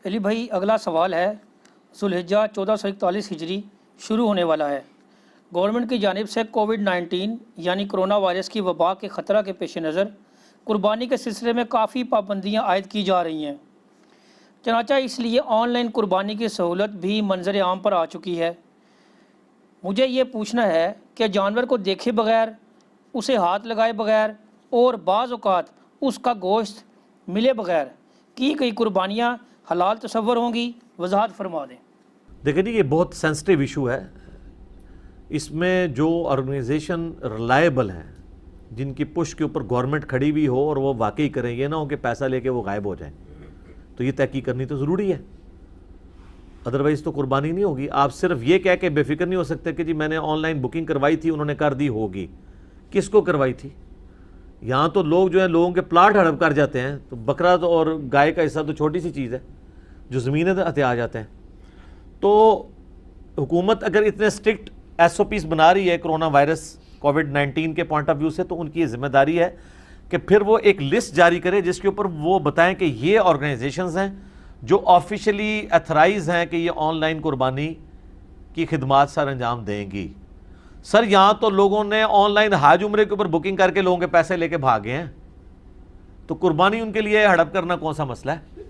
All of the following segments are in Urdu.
علی بھائی اگلا سوال ہے، ذوالحجہ 1441 ہجری شروع ہونے والا ہے۔ گورنمنٹ کی جانب سے کووڈ-19 یعنی کرونا وائرس کی وبا کے خطرہ کے پیش نظر قربانی کے سلسلے میں کافی پابندیاں عائد کی جا رہی ہیں، چنانچہ اس لیے آن لائن قربانی کی سہولت بھی منظر عام پر آ چکی ہے۔ مجھے یہ پوچھنا ہے کہ جانور کو دیکھے بغیر، اسے ہاتھ لگائے بغیر اور بعض اوقات اس کا گوشت ملے بغیر کی کئی قربانیاں حلال تصور ہوں گی؟ وضاحت فرما دیں۔ دیکھیں جی، یہ بہت سینسٹیو ایشو ہے۔ اس میں جو آرگنائزیشن ریلائبل ہیں، جن کی پش کے اوپر گورنمنٹ کھڑی ہوئی ہو اور وہ واقعی کریں، یہ نہ ہو کہ پیسہ لے کے وہ غائب ہو جائیں، تو یہ تحقیق کرنی تو ضروری ہے، ادروائز تو قربانی نہیں ہوگی۔ آپ صرف یہ کہہ کے بے فکر نہیں ہو سکتے کہ جی میں نے آن لائن بکنگ کروائی تھی، انہوں نے کر دی ہوگی۔ کس کو کروائی تھی؟ یہاں تو لوگ جو ہیں لوگوں کے پلاٹ ہڑپ کر جاتے ہیں، تو بکرا تو اور گائے کا حصہ تو چھوٹی سی چیز ہے جو زمینیں ہتھے آ جاتے ہیں۔ تو حکومت اگر اتنے اسٹرکٹ ایس او پیز بنا رہی ہے کرونا وائرس کووڈ-19 کے پوائنٹ آف ویو سے، تو ان کی یہ ذمہ داری ہے کہ پھر وہ ایک لسٹ جاری کرے جس کے اوپر وہ بتائیں کہ یہ آرگنائزیشنز ہیں جو آفیشلی ایتھرائز ہیں کہ یہ آن لائن قربانی کی خدمات سر انجام دیں گی۔ سر یہاں تو لوگوں نے آن لائن حج عمرے کے اوپر بکنگ کر کے لوگوں کے پیسے لے کے بھاگے ہیں، تو قربانی ان کے لیے ہڑپ کرنا کون سا مسئلہ ہے؟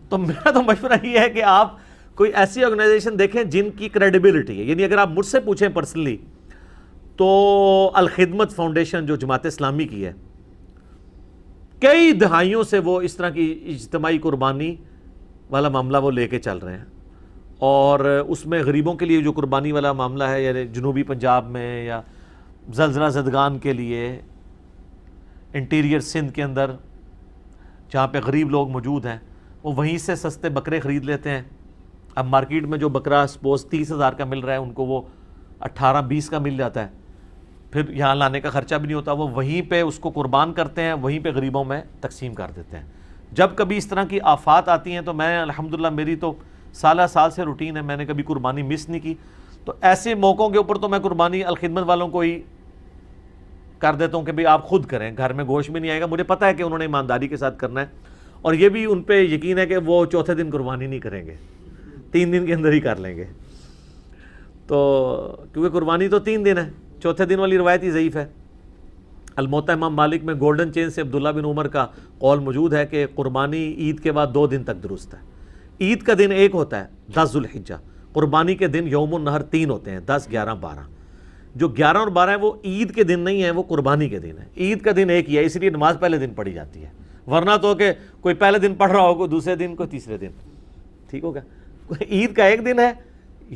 تو میرا تو مشورہ یہ ہے کہ آپ کوئی ایسی آرگنائزیشن دیکھیں جن کی کریڈیبلٹی ہے۔ یعنی اگر آپ مجھ سے پوچھیں پرسنلی تو الخدمت فاؤنڈیشن جو جماعت اسلامی کی ہے، کئی دہائیوں سے وہ اس طرح کی اجتماعی قربانی والا معاملہ وہ لے کے چل رہے ہیں، اور اس میں غریبوں کے لیے جو قربانی والا معاملہ ہے، یعنی جنوبی پنجاب میں یا زلزلہ زدگان کے لیے انٹیریئر سندھ کے اندر جہاں پہ غریب لوگ موجود ہیں، وہ وہیں سے سستے بکرے خرید لیتے ہیں۔ اب مارکیٹ میں جو بکرا سپوز 30,000 کا مل رہا ہے، ان کو وہ 18-20 کا مل جاتا ہے، پھر یہاں لانے کا خرچہ بھی نہیں ہوتا، وہ وہیں پہ اس کو قربان کرتے ہیں، وہیں پہ غریبوں میں تقسیم کر دیتے ہیں۔ جب کبھی اس طرح کی آفات آتی ہیں تو میں الحمدللہ میری تو سالہ سال سے روٹین ہے، میں نے کبھی قربانی مس نہیں کی، تو ایسے موقعوں کے اوپر تو میں قربانی الخدمت والوں کو ہی کر دیتا ہوں کہ بھئی آپ خود کریں، گھر میں گوشت بھی نہیں آئے گا، مجھے پتہ ہے کہ انہوں نے ایمانداری کے ساتھ کرنا ہے، اور یہ بھی ان پہ یقین ہے کہ وہ چوتھے دن قربانی نہیں کریں گے، 3 دن کے اندر ہی کر لیں گے، تو کیونکہ قربانی تو 3 دن ہے، چوتھے دن والی روایت ہی ضعیف ہے۔ الموطا امام مالک میں گولڈن چین سے عبداللہ بن عمر کا قول موجود ہے کہ قربانی عید کے بعد 2 دن تک درست ہے۔ عید کا دن ایک ہوتا ہے 10 ذوالحجہ، قربانی کے دن یوم النحر 3 ہوتے ہیں، 10، 11، 12۔ جو 11 اور 12 ہیں وہ عید کے دن نہیں ہیں، وہ قربانی کے دن ہے۔ عید کا دن ایک ہی ہے، اس لیے نماز پہلے دن پڑھی جاتی ہے، ورنہ تو کہ کوئی پہلے دن پڑھ رہا ہو، کوئی دوسرے دن، کوئی تیسرے دن، ٹھیک ہوگا۔ عید کا ایک دن ہے،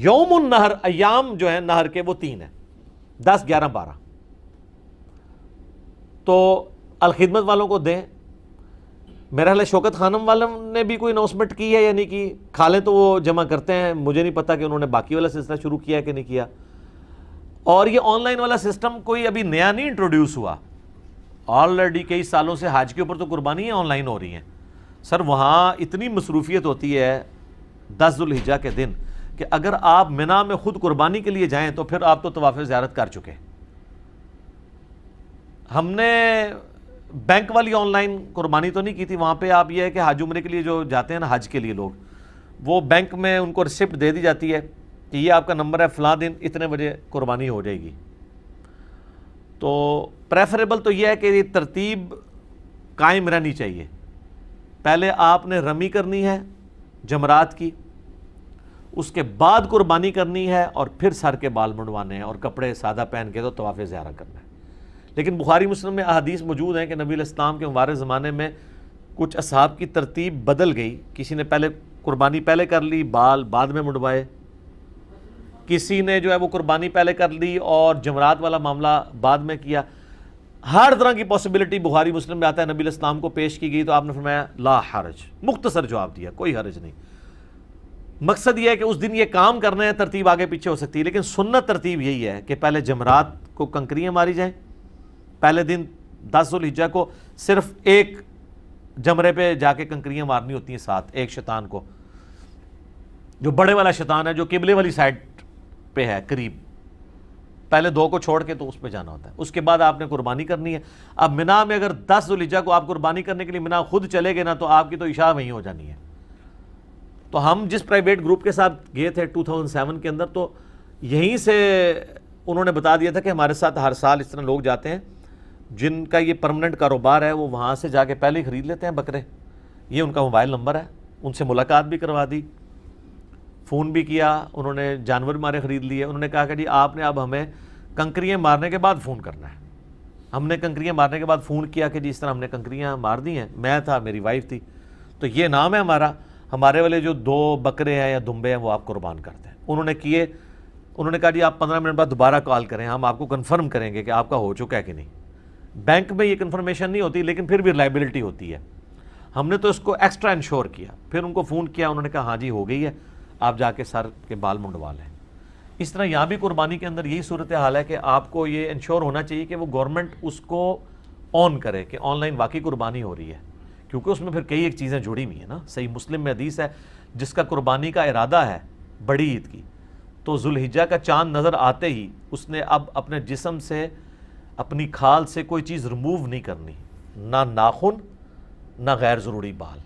یوم النحر، ایام جو ہیں نہر کے وہ 3 ہیں، 10، 11، 12۔ تو الخدمت والوں کو دیں۔ میرا خیال ہے شوکت خانم والوں نے بھی کوئی اناؤنسمنٹ کی ہے، یعنی کہ کھالیں تو وہ جمع کرتے ہیں، مجھے نہیں پتا کہ انہوں نے باقی والا سلسلہ شروع کیا ہے کہ نہیں کیا۔ اور یہ آن لائن والا سسٹم کوئی ابھی نیا نہیں انٹروڈیوس ہوا، آلریڈی کئی سالوں سے حج کے اوپر تو قربانیاں آن لائن ہو رہی ہیں۔ سر وہاں اتنی مصروفیت ہوتی ہے 10 ذوالحجہ کے دن کہ اگر آپ منا میں خود قربانی کے لیے جائیں تو پھر آپ تو طواف زیارت کر چکے۔ ہم نے بینک والی آن لائن قربانی تو نہیں کی تھی، وہاں پہ آپ یہ ہے کہ حج عمرے کے لیے جو جاتے ہیں نا حج کے لیے لوگ، وہ بینک میں ان کو ریسپٹ دے دی جاتی ہے کہ یہ آپ کا نمبر ہے، فلاں دن اتنے بجے قربانی ہو جائے گی۔ تو پریفریبل تو یہ ہے کہ یہ ترتیب قائم رہنی چاہیے، پہلے آپ نے رمی کرنی ہے جمرات کی، اس کے بعد قربانی کرنی ہے، اور پھر سر کے بال منڈوانے ہیں اور کپڑے سادہ پہن کے تو طواف زیارت کرنا ہے۔ لیکن بخاری مسلم میں احادیث موجود ہیں کہ نبی علیہ السلام کے مبارک زمانے میں کچھ اصحاب کی ترتیب بدل گئی، کسی نے پہلے قربانی پہلے کر لی، بال بعد میں منڈوائے، کسی نے جو ہے وہ قربانی پہلے کر لی اور جمرات والا معاملہ بعد میں کیا۔ ہر طرح کی پاسبلٹی بخاری مسلم میں آتا ہے، نبی علیہ السلام کو پیش کی گئی تو آپ نے فرمایا لا حرج، مختصر جواب دیا، کوئی حرج نہیں۔ مقصد یہ ہے کہ اس دن یہ کام کرنا ہے، ترتیب آگے پیچھے ہو سکتی ہے، لیکن سنت ترتیب یہی ہے کہ پہلے جمرات کو کنکریاں ماری جائیں، پہلے دن 10 ذوالحجہ کو صرف ایک جمرے پہ جا کے کنکریاں مارنی ہوتی ہیں، ساتھ ایک شیطان کو، جو بڑے والا شیطان ہے جو قبلے والی سائڈ پہ ہے قریب، پہلے 2 کو چھوڑ کے تو اس پہ جانا ہوتا ہے، اس کے بعد آپ نے قربانی کرنی ہے۔ اب منا میں اگر 10 ذوالحجہ کو آپ قربانی کرنے کے لیے منا خود چلے گئے نا تو آپ کی تو عشاء وہیں ہو جانی ہے، تو ہم جس پرائیویٹ گروپ کے ساتھ گئے تھے 2007 کے اندر، تو یہیں سے انہوں نے بتا دیا تھا کہ ہمارے ساتھ ہر سال اس طرح لوگ جاتے ہیں جن کا یہ پرمننٹ کاروبار ہے، وہ وہاں سے جا کے پہلے ہی خرید لیتے ہیں بکرے. یہ ان کا موبائل نمبر ہے. ان سے ملاقات بھی کروا دی، فون بھی کیا، انہوں نے جانور بھی ہمارے خرید لیے. انہوں نے کہا کہ جی آپ نے اب ہمیں کنکریاں مارنے کے بعد فون کرنا ہے. ہم نے کنکریاں مارنے کے بعد فون کیا کہ جی اس طرح ہم نے کنکریاں مار دی ہیں. میں تھا، میری وائف تھی، تو یہ نام ہے ہمارا، ہمارے والے جو 2 بکرے ہیں یا دمبے ہیں وہ آپ قربان کرتے ہیں. انہوں نے کیے. انہوں نے کہا جی آپ 15 منٹ بعد دوبارہ کال کریں، ہم آپ کو کنفرم کریں گے کہ آپ کا ہو چکا ہے کہ نہیں. بینک میں یہ کنفرمیشن نہیں ہوتی، لیکن پھر بھی ریلائبلٹی ہوتی ہے. ہم نے تو اس کو ایکسٹرا انشور کیا. پھر ان کو فون کیا، انہوں نے کہا ہاں جی ہو گئی ہے، آپ جا کے سر کے بال منڈوا لیں. اس طرح یہاں بھی قربانی کے اندر یہی صورتحال ہے کہ آپ کو یہ انشور ہونا چاہیے کہ وہ گورنمنٹ اس کو آن کرے کہ آن لائن واقعی قربانی ہو رہی ہے، کیونکہ اس میں پھر کئی ایک چیزیں جڑی ہوئی ہیں نا. صحیح مسلم میں حدیث ہے، جس کا قربانی کا ارادہ ہے بڑی عید کی، تو ذوالحجہ کا چاند نظر آتے ہی اس نے اب اپنے جسم سے، اپنی کھال سے کوئی چیز ریموو نہیں کرنی، نہ ناخن، نہ غیر ضروری بال،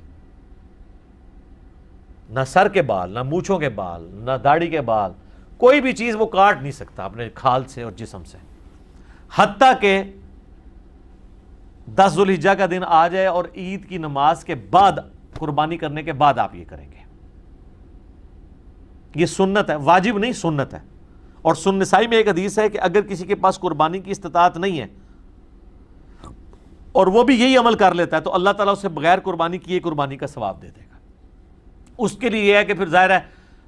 نہ سر کے بال، نہ مونچھوں کے بال، نہ داڑھی کے بال، کوئی بھی چیز وہ کاٹ نہیں سکتا اپنے کھال سے اور جسم سے، حتیٰ کہ 10 ذوالحجہ کا دن آ جائے اور عید کی نماز کے بعد، قربانی کرنے کے بعد آپ یہ کریں گے. یہ سنت ہے، واجب نہیں، سنت ہے. اور سنن نسائی میں ایک حدیث ہے کہ اگر کسی کے پاس قربانی کی استطاعت نہیں ہے اور وہ بھی یہی عمل کر لیتا ہے تو اللہ تعالیٰ اسے بغیر قربانی کیے قربانی کا ثواب دے دے گا. اس کے لیے یہ ہے کہ پھر ظاہر ہے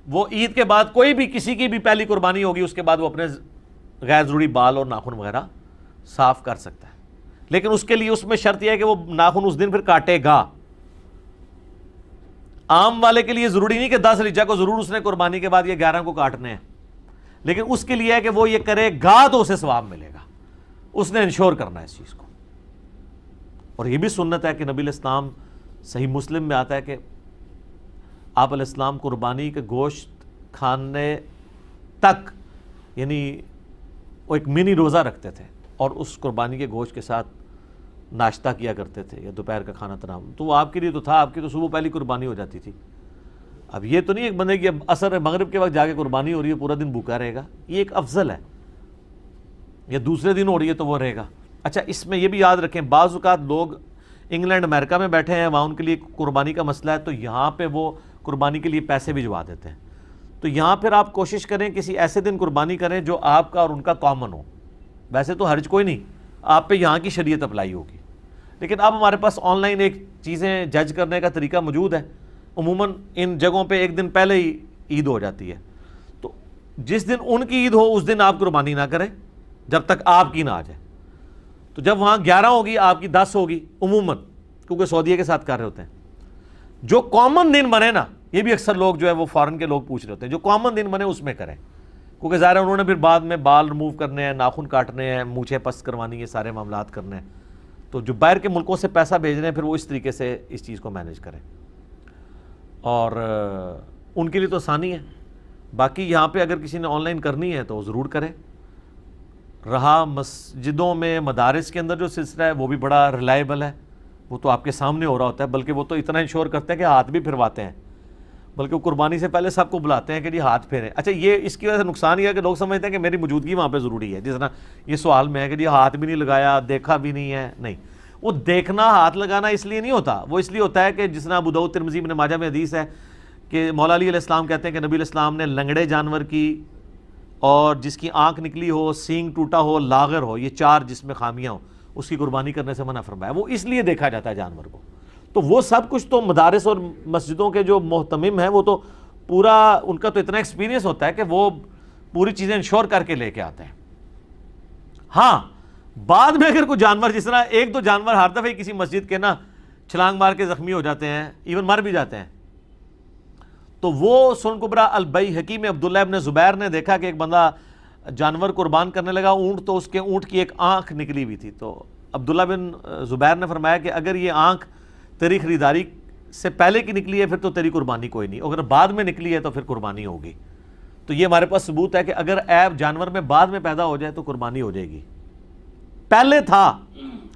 وہ عید کے بعد کوئی بھی کسی کی بھی پہلی قربانی ہوگی، اس کے بعد وہ اپنے غیر ضروری بال اور ناخن وغیرہ صاف کر سکتا ہے. لیکن اس کے لیے اس میں شرط یہ ہے کہ وہ ناخن اس دن پھر کاٹے گا. عام والے کے لیے ضروری نہیں کہ 10 ذوالحجہ کو ضرور اس نے قربانی کے بعد یہ 11 کو کاٹنے ہیں، لیکن اس کے لیے ہے کہ وہ یہ کرے گا تو اسے ثواب ملے گا. اس نے انشور کرنا ہے اس چیز کو. اور یہ بھی سنت ہے کہ نبی علیہ السلام، صحیح مسلم میں آتا ہے کہ آپ علیہ السلام قربانی کے گوشت کھانے تک، یعنی وہ ایک منی روزہ رکھتے تھے اور اس قربانی کے گوشت کے ساتھ ناشتہ کیا کرتے تھے یا دوپہر کا کھانا تناول. تو وہ آپ کے لیے تو تھا، آپ کی تو صبح پہلی قربانی ہو جاتی تھی. اب یہ تو نہیں ایک بندے کی اب عصر مغرب کے وقت جا کے قربانی ہو رہی ہے پورا دن بھوکا رہے گا، یہ ایک افضل ہے. یا دوسرے دن ہو رہی ہے تو وہ رہے گا. اچھا اس میں یہ بھی یاد رکھیں، بعض اوقات لوگ انگلینڈ امریکہ میں بیٹھے ہیں، وہاں ان کے لیے قربانی کا مسئلہ ہے، تو یہاں پہ وہ قربانی کے لیے پیسے بھجوا دیتے ہیں. تو یہاں پھر آپ کوشش کریں کسی ایسے دن قربانی کریں جو آپ کا اور ان کا کامن ہو. ویسے تو حرج کوئی نہیں، آپ پہ یہاں کی شریعت اپلائی ہوگی. لیکن اب ہمارے پاس آن لائن ایک چیزیں جج کرنے کا طریقہ موجود ہے. عموماً ان جگہوں پہ ایک دن پہلے ہی عید ہو جاتی ہے، تو جس دن ان کی عید ہو اس دن آپ قربانی نہ کریں جب تک آپ کی نہ آ جائے. تو جب وہاں 11 ہوگی آپ کی 10 ہوگی عموماً، کیونکہ سعودیہ کے ساتھ کر رہے ہوتے ہیں. جو کامن دن بنے نا، یہ بھی اکثر لوگ جو ہے وہ فارن کے لوگ پوچھ رہے ہوتے ہیں، جو کامن دن بنے اس میں کریں، کیونکہ ظاہر ہے انہوں نے پھر بعد میں بال ریموو کرنے ہیں، ناخن کاٹنے ہیں، مونچھیں پست کروانی ہے، سارے معاملات کرنے ہیں. تو جو باہر کے ملکوں سے پیسہ بھیج رہے ہیں پھر وہ اس طریقے سے اس چیز کو مینیج کریں، اور ان کے لیے تو آسانی ہے. باقی یہاں پہ اگر کسی نے آن لائن کرنی ہے تو ضرور کریں. رہا مسجدوں میں، مدارس کے اندر جو سلسلہ ہے وہ بھی بڑا ریلائبل ہے، وہ تو آپ کے سامنے ہو رہا ہوتا ہے، بلکہ وہ تو اتنا انشور کرتے ہیں کہ ہاتھ بھی پھرواتے ہیں، بلکہ وہ قربانی سے پہلے سب کو بلاتے ہیں کہ جی ہاتھ پھیریں. اچھا یہ اس کی وجہ سے نقصان یہ ہے کہ لوگ سمجھتے ہیں کہ میری موجودگی وہاں پہ ضروری ہے، جس طرح یہ سوال میں ہے کہ جی ہاتھ بھی نہیں لگایا، دیکھا بھی نہیں ہے. نہیں، وہ دیکھنا، ہاتھ لگانا اس لیے نہیں ہوتا، وہ اس لیے ہوتا ہے کہ جس طرح ابو داؤد، ترمذی، ابن ماجہ میں حدیث ہے کہ مولا علی علیہ السلام کہتے ہیں کہ نبی علیہ السلام نے لنگڑے جانور کی، اور جس کی آنکھ نکلی ہو، سینگ ٹوٹا ہو، لاغر ہو، یہ 4 جس میں خامیاں ہوں، اس کی قربانی کرنے سے منع فرمایا. وہ اس لیے دیکھا جاتا ہے جانور کو. تو وہ سب کچھ تو مدارس اور مسجدوں کے جو محتمم ہیں وہ تو پورا ان کا تو اتنا ایکسپیرینس ہوتا ہے کہ وہ پوری چیزیں انشور کر کے لے کے آتے ہیں. ہاں بعد میں اگر کوئی جانور، جس طرح 1-2 جانور ہر دفعہ کسی مسجد کے نا چھلانگ مار کے زخمی ہو جاتے ہیں، ایون مر بھی جاتے ہیں، تو وہ سنن کبریٰ البیہقی میں عبداللہ ابن زبیر نے دیکھا کہ ایک بندہ جانور قربان کرنے لگا، اونٹ، تو اس کے اونٹ کی ایک آنکھ نکلی ہوئی تھی. تو عبداللہ بن زبیر نے فرمایا کہ اگر یہ آنکھ تیری خریداری سے پہلے کی نکلی ہے پھر تو تیری قربانی کوئی نہیں، اگر بعد میں نکلی ہے تو پھر قربانی ہوگی. تو یہ ہمارے پاس ثبوت ہے کہ اگر عیب جانور میں بعد میں پیدا ہو جائے تو قربانی ہو جائے گی. پہلے تھا،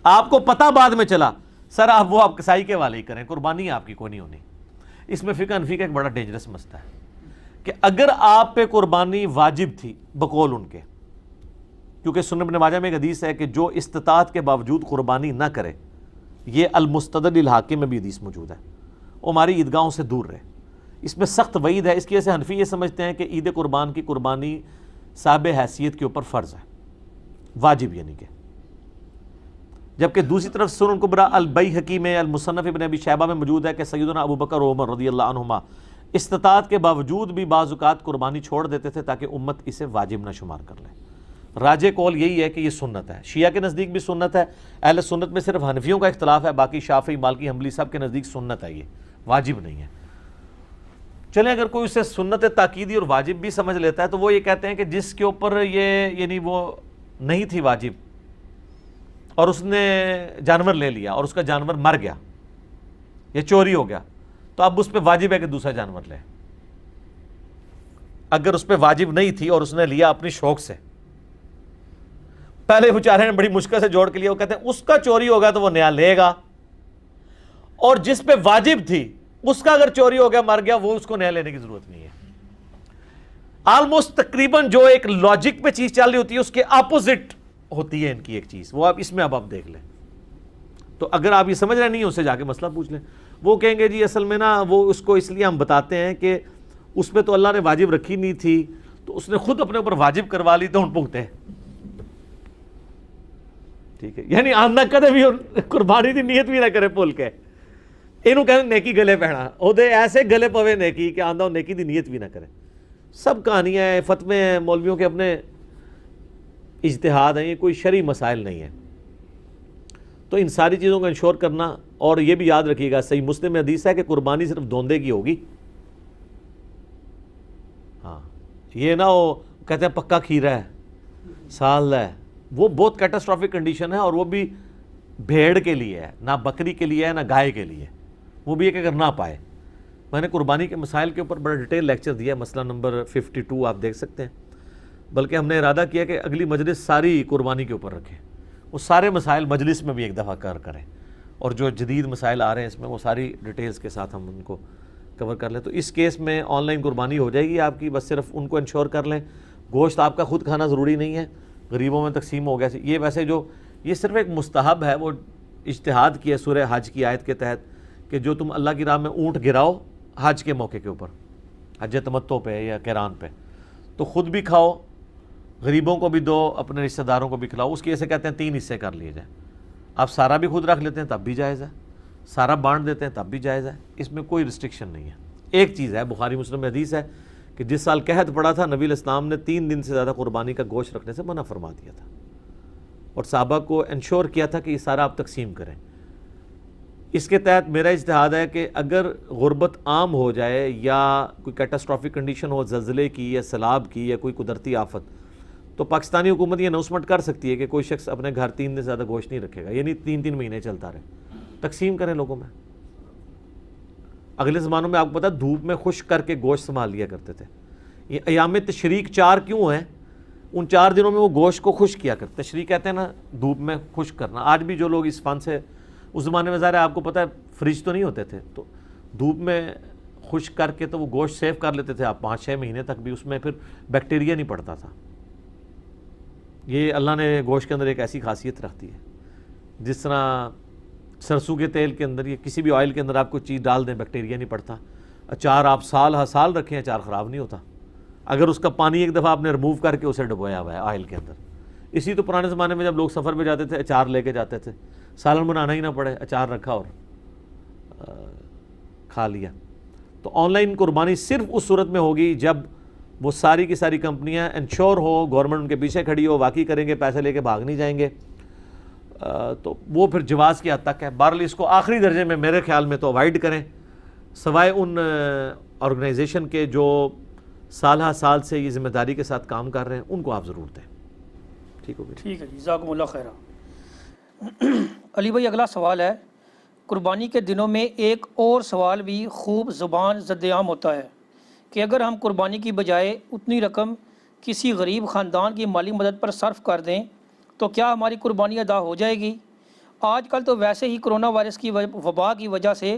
آپ کو پتہ بعد میں چلا، سر آپ وہ آپ کسائی کے والے ہی کریں، قربانی آپ کی کوئی نہیں ہونی. اس میں فقہ حنفی کا ایک بڑا ڈینجرس مسئلہ ہے کہ اگر آپ پہ قربانی واجب تھی بقول ان کے، کیونکہ سنن ابن ماجہ میں ایک حدیث ہے کہ جو استطاعت کے باوجود قربانی نہ کرے، یہ المستدل الحاکم میں بھی حدیث موجود ہے، وہ ہماری عیدگاہوں سے دور رہے، اس میں سخت وعید ہے۔ اس کی وجہ سے حنفی یہ سمجھتے ہیں کہ عید قربان کی قربانی صاحب حیثیت کے اوپر فرض ہے، واجب یعنی کہ، جبکہ دوسری طرف سنن کبریٰ البیہقی میں، المصنف ابن ابی شیبہ میں موجود ہے کہ سیدنا ابو بکر و عمر رضی اللہ عنہما استطاعت کے باوجود بھی بعض اوقات قربانی چھوڑ دیتے تھے تاکہ امت اسے واجب نہ شمار کر لے۔ راجح قول یہی ہے کہ یہ سنت ہے، شیعہ کے نزدیک بھی سنت ہے، اہل سنت میں صرف حنفیوں کا اختلاف ہے، باقی شافعی، مالکی، حنبلی سب کے نزدیک سنت ہے، یہ واجب نہیں ہے۔ چلیں اگر کوئی اسے سنت تاکیدی اور واجب بھی سمجھ لیتا ہے تو وہ یہ کہتے ہیں کہ جس کے اوپر یہ یعنی وہ نہیں تھی واجب اور اس نے جانور لے لیا اور اس کا جانور مر گیا یا چوری ہو گیا، تو اب اس پہ واجب ہے کہ دوسرا جانور لے۔ اگر اس پہ واجب نہیں تھی اور اس نے لیا اپنی شوق سے، پہلے بیچارے نے بڑی مشکل سے جوڑ کے لیا، وہ کہتے ہیں اس کا چوری ہو گیا تو وہ نیا لے گا، اور جس پہ واجب تھی اس کا اگر چوری ہو گیا مر گیا، وہ اس کو نیا لینے کی ضرورت نہیں ہے۔ آلموسٹ تقریباً جو ایک لاجک پہ چیز چل رہی ہوتی ہے اس کے اپوزٹ ہوتی ہے ان کی ایک چیز، وہ آپ اس میں اب آپ دیکھ لیں۔ تو اگر آپ یہ سمجھ رہے نہیں ہیں، اس سے جا کے مسئلہ پوچھ لیں۔ وہ کہیں گے جی اصل میں نا وہ اس کو اس لیے ہم بتاتے ہیں کہ اس پہ تو اللہ نے واجب رکھی نہیں تھی، تو اس نے خود اپنے اوپر واجب کروا لی تو ہن بھگتے ہیں، ٹھیک ہے؟ یعنی آندہ کدے بھی قربانی دی نیت بھی نہ کرے بھول کے، اینوں کہنے نیکی گلے پہنا، او دے ایسے گلے پوے نیکی کہ آندہ نیکی دی نیت بھی نہ کرے۔ سب کہانیاں ہیں، فتوے ہیں، مولویوں کے اپنے اجتہاد ہیں، یہ کوئی شرعی مسائل نہیں ہیں۔ تو ان ساری چیزوں کو انشور کرنا، اور یہ بھی یاد رکھیے گا صحیح مسلم میں حدیث ہے کہ قربانی صرف دوندے کی ہوگی، ہاں یہ نہ ہو کہتے ہیں پکا کھیرا ہے سال ہے، وہ بہت کیٹاسٹرافک کنڈیشن ہے، اور وہ بھی بھیڑ کے لیے ہے، نہ بکری کے لیے ہے، نہ گائے کے لیے، وہ بھی ایک اگر نہ پائے۔ میں نے قربانی کے مسائل کے اوپر بڑا ڈیٹیل لیکچر دیا، مسئلہ نمبر 52 آپ دیکھ سکتے ہیں، بلکہ ہم نے ارادہ کیا کہ اگلی مجلس ساری قربانی کے اوپر رکھیں، وہ سارے مسائل مجلس میں بھی ایک دفعہ کریں، اور جو جدید مسائل آ رہے ہیں اس میں وہ ساری ڈیٹیلز کے ساتھ ہم ان کو کور کر لیں۔ تو اس کیس میں آن لائن قربانی ہو جائے گی آپ کی، بس صرف ان کو انشور کر لیں۔ گوشت آپ کا خود کھانا ضروری نہیں ہے، غریبوں میں تقسیم ہو گیا۔ یہ ویسے جو یہ صرف ایک مستحب ہے، وہ اجتہاد کی ہے سورہ حج کی آیت کے تحت کہ جو تم اللہ کی راہ میں اونٹ گراؤ حج کے موقع کے اوپر، حج تمتع پہ یا قران پہ، تو خود بھی کھاؤ، غریبوں کو بھی دو، اپنے رشتہ داروں کو بھی کھلاؤ۔ اس کی ایسے کہتے ہیں 3 حصے کر لیے جائیں، آپ سارا بھی خود رکھ لیتے ہیں تب بھی جائز ہے، سارا بانٹ دیتے ہیں تب بھی جائز ہے، اس میں کوئی ریسٹرکشن نہیں ہے۔ ایک چیز ہے، بخاری مسلم میں حدیث ہے کہ جس سال قحط پڑا تھا نبی علیہ السلام نے 3 دن سے زیادہ قربانی کا گوشت رکھنے سے منع فرما دیا تھا، اور صحابہ کو انشور کیا تھا کہ یہ سارا آپ تقسیم کریں۔ اس کے تحت میرا اجتہاد ہے کہ اگر غربت عام ہو جائے یا کوئی کیٹاسٹرافک کنڈیشن ہو، زلزلے کی یا سیلاب کی یا کوئی قدرتی آفت، تو پاکستانی حکومت یہ اناؤنسمنٹ کر سکتی ہے کہ کوئی شخص اپنے گھر 3 دن سے زیادہ گوشت نہیں رکھے گا، یعنی 3 مہینے چلتا رہے، تقسیم کریں لوگوں میں۔ اگلے زمانوں میں آپ کو پتا دھوپ میں خشک کر کے گوشت سنبھال لیا کرتے تھے۔ یہ ایام تشریق 4 کیوں ہیں؟ ان 4 دنوں میں وہ گوشت کو خشک کیا کرتے، تشریق کہتے ہیں نا دھوپ میں خشک کرنا۔ آج بھی جو لوگ اس فن سے، اس زمانے میں ظاہر ہے آپ کو پتہ ہے فریج تو نہیں ہوتے تھے، تو دھوپ میں خشک کر کے تو وہ گوشت سیو کر لیتے تھے آپ 5-6 مہینے تک بھی، اس میں پھر بیکٹیریا نہیں پڑتا تھا۔ یہ اللہ نے گوشت کے اندر ایک ایسی خاصیت رکھتی ہے، جس طرح سرسوں کے تیل کے اندر یا کسی بھی آئل کے اندر آپ کو چیز ڈال دیں بیکٹیریا نہیں پڑتا۔ اچار آپ سال ہر سال رکھیں، اچار خراب نہیں ہوتا اگر اس کا پانی ایک دفعہ آپ نے ریموو کر کے اسے ڈبویا ہوا ہے آئل کے اندر۔ اسی تو پرانے زمانے میں جب لوگ سفر پہ جاتے تھے اچار لے کے جاتے تھے، سالن بنانا ہی نہ پڑے، اچار رکھا اور کھا لیا۔ تو آن لائن قربانی صرف اس صورت میں ہوگی جب وہ ساری کی ساری کمپنیاں انشور ہو، گورنمنٹ ان کے پیچھے کھڑی ہو، واقعی کریں گے، پیسے لے کے بھاگ نہیں جائیں گے، تو وہ پھر جواز کی حد تک ہے۔ بہرحال اس کو آخری درجے میں میرے خیال میں تو اوائڈ کریں، سوائے ان آرگنائزیشن کے جو سال ہر سال سے یہ ذمہ داری کے ساتھ کام کر رہے ہیں، ان کو آپ ضرور دیں۔ ٹھیک ہو گیا؟ ٹھیک ہے جی، جزاکم اللہ خیرہ۔ علی بھائی اگلا سوال ہے، قربانی کے دنوں میں ایک اور سوال بھی خوب زبان زد عام ہوتا ہے کہ اگر ہم قربانی کی بجائے اتنی رقم کسی غریب خاندان کی مالی مدد پر صرف کر دیں تو کیا ہماری قربانی ادا ہو جائے گی؟ آج کل تو ویسے ہی کرونا وائرس کی وبا کی وجہ سے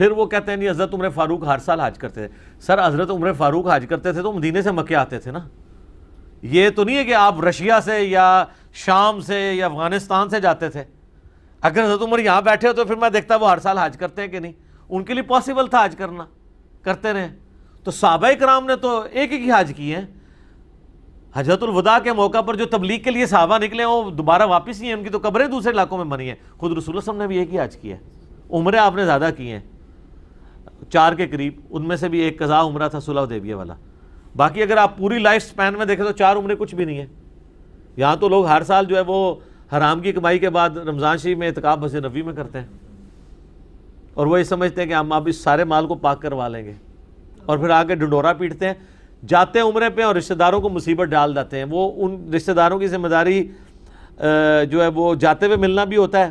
پھر وہ کہتے ہیں نہیں حضرت عمر فاروق ہر سال حج کرتے تھے. سر حضرت عمر فاروق حج کرتے تھے تو مدینے سے مکے آتے تھے نا. یہ تو نہیں ہے کہ آپ رشیا سے یا شام سے یا افغانستان سے جاتے تھے. اگر حضرت عمر یہاں بیٹھے ہو تو پھر میں دیکھتا وہ ہر سال حج کرتے ہیں کہ نہیں. ان کے لیے پاسبل تھا حج کرنا, کرتے رہے. تو صحابہ کرام نے تو ایک ایک ہی حج کیے ہیں. حجۃ الوداع کے موقع پر جو تبلیغ کے لیے صحابہ نکلے وہ دوبارہ واپس نہیں ہیں, ان کی تو قبریں دوسرے علاقوں میں بنی ہیں. خود رسول اللہ صلی اللہ علیہ وسلم نے بھی ایک ہی حج کیا ہے. عمرے آپ نے زیادہ کی ہیں 4 کے قریب, ان میں سے بھی ایک قضاء عمرہ تھا صلح حدیبیہ والا. باقی اگر آپ پوری لائف سپین میں دیکھیں تو 4 عمرے کچھ بھی نہیں ہے. یہاں تو لوگ ہر سال جو ہے وہ حرام کی کمائی کے بعد رمضان شریف میں اعتکاف مسجد نبوی میں کرتے ہیں, اور وہ یہ سمجھتے ہیں کہ ہم اب اس سارے مال کو پاک کروا لیں گے, اور پھر آگے ڈنڈورا پیٹتے ہیں, جاتے ہیں عمرے پہ اور رشتہ داروں کو مصیبت ڈال دیتے ہیں. وہ ان رشتہ داروں کی ذمہ داری جو ہے وہ جاتے ہوئے ملنا بھی ہوتا ہے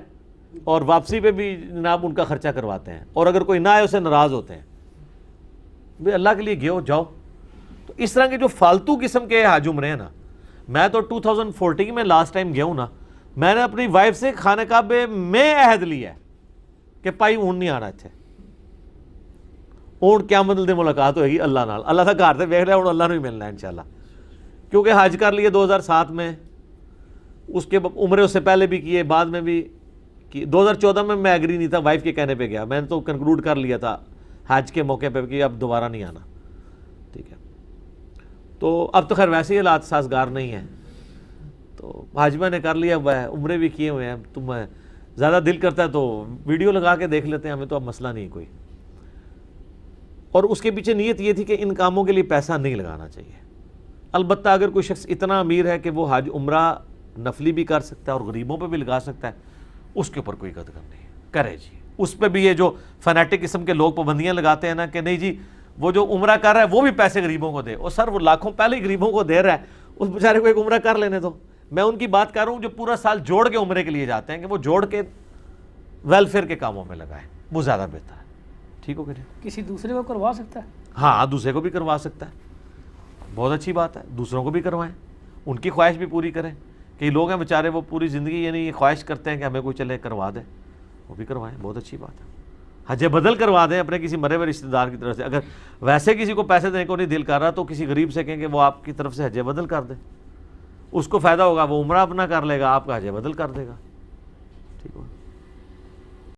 اور واپسی پہ بھی جناب ان کا خرچہ کرواتے ہیں, اور اگر کوئی نہ آئے اسے ناراض ہوتے ہیں. بھئی اللہ کے لیے گئے جاؤ. تو اس طرح کے جو فالتو قسم کے حج عمرے ہیں نا, میں تو 2014 میں لاسٹ ٹائم گیا ہوں نا, میں نے اپنی وائف سے خانہ کعبے میں عہد لیا ہے کہ پائی اون نہیں آنا اتنے. اون قیامت دے ملاقات ہوئے گی اللہ نال, اللہ کا گھر سے ویکھ لیا ہوں اللہ نے ہی ملنا ہے انشاءاللہ. کیونکہ حج کر لیے 2007 میں, اس کے عمرے اس سے پہلے بھی کیے, بعد میں بھی کی. 2014 میں میں ایگری نہیں تھا, وائف کے کہنے پہ گیا. میں نے تو کنکلوڈ کر لیا تھا حج کے موقع پہ کہ اب دوبارہ نہیں آنا. ٹھیک ہے, تو اب تو خیر ویسے ہی حالات سازگار نہیں ہیں, تو حج میں نے کر لیا ہوا ہے, عمرے بھی کیے ہوئے ہیں. تم زیادہ دل کرتا ہے تو ویڈیو لگا کے دیکھ لیتے ہیں, ہمیں تو اب مسئلہ نہیں کوئی. اور اس کے پیچھے نیت یہ تھی کہ ان کاموں کے لیے پیسہ نہیں لگانا چاہیے. البتہ اگر کوئی شخص اتنا امیر ہے کہ وہ حج عمرہ نفلی بھی کر سکتا ہے اور غریبوں پہ بھی لگا سکتا ہے, اس کے اوپر کوئی قدر نہیں کرے جی. اس پہ بھی یہ جو فنیٹک قسم کے لوگ پابندیاں لگاتے ہیں نا کہ نہیں جی وہ جو عمرہ کر رہا ہے وہ بھی پیسے غریبوں کو دے, اور سر وہ لاکھوں پہلے ہی غریبوں کو دے رہا ہے, اس بیچارے کو ایک عمرہ کر لینے دو. میں ان کی بات کر رہا ہوں جو پورا سال جوڑ کے عمرے کے لیے جاتے ہیں, کہ وہ جوڑ کے ویلفیئر کے کاموں میں لگائیں, وہ زیادہ بہتر ہے. ٹھیک ہو کہ کسی دوسرے کو کروا سکتا ہے؟ ہاں دوسرے کو بھی کروا سکتا ہے, بہت اچھی بات ہے. دوسروں کو بھی کروائیں, ان کی خواہش بھی پوری کریں. کئی لوگ ہیں بیچارے وہ پوری زندگی یعنی یہ خواہش کرتے ہیں کہ ہمیں کوئی چلے کروا دے, وہ بھی کروائیں, بہت اچھی بات ہے. حج بدل کروا دیں اپنے کسی مرے ہوئے رشتہ دار کی طرف سے. اگر ویسے کسی کو پیسے دینے کو نہیں دل کر رہا تو کسی غریب سے کہیں کہ وہ آپ کی طرف سے حج بدل کر دے, اس کو فائدہ ہوگا, وہ عمرہ اپنا کر لے گا, آپ کا حج بدل کر دے گا.